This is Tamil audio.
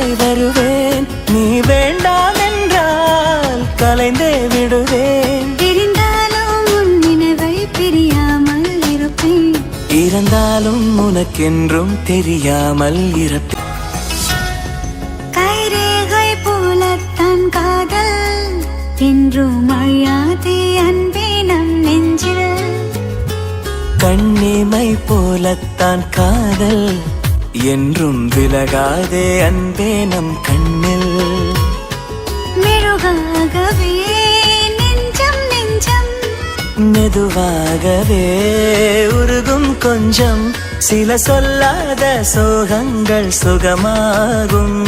நினைவாய் வருவேன். நீ வேண்டாம் என்றால் கலைந்தே விடுவேன். பிரிந்தாலும் உன் நினைவை பிரியாமல் இருப்பேன். இறந்தாலும் உனக்கென்றும் தெரியாமல் இருப்பேன். கைரேகை போலத்தான் காதல் என்றும் அழியாதே அன்பே நம் நெஞ்சில். கண்ணிமை போலத்தான் காதல் என்றும் விலகாதே அன்பே நம் கண்ணில். மெருகாகவே நெஞ்சம் நெஞ்சம் மெதுவாகவே உருகும் கொஞ்சம். சில சொல்லாத சோகங்கள் சுகமாகும்.